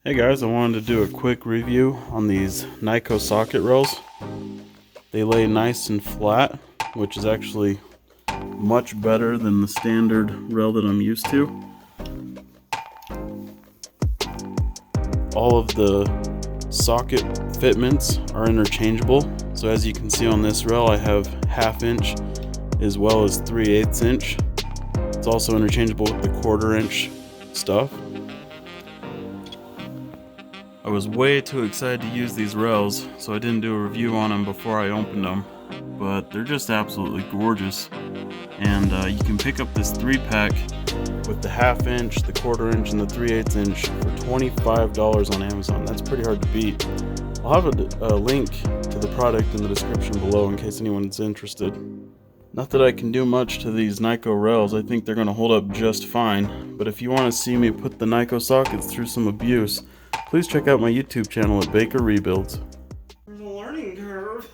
Hey guys, I wanted to do a quick review on these Neiko socket rails. They lay nice and flat, which is actually much better than the standard rail that I'm used to. All of the socket fitments are interchangeable. So as you can see on this rail, I have 1/2 inch as well as 3/8 inch. It's also interchangeable with the 1/4 inch stuff. I was way too excited to use these rails, so I didn't do a review on them before I opened them, but they're just absolutely gorgeous. And you can pick up this 3-pack with the 1/2 inch, the 1/4 inch, and the 3/8 inch for $25 on Amazon. That's pretty hard to beat. I'll have a link to the product in the description below in case anyone's interested. Not that I can do much to these Neiko rails, I think they're going to hold up just fine, but if you want to see me put the Neiko sockets through some abuse, please check out my YouTube channel at Baker Rebuilds. There's a learning curve.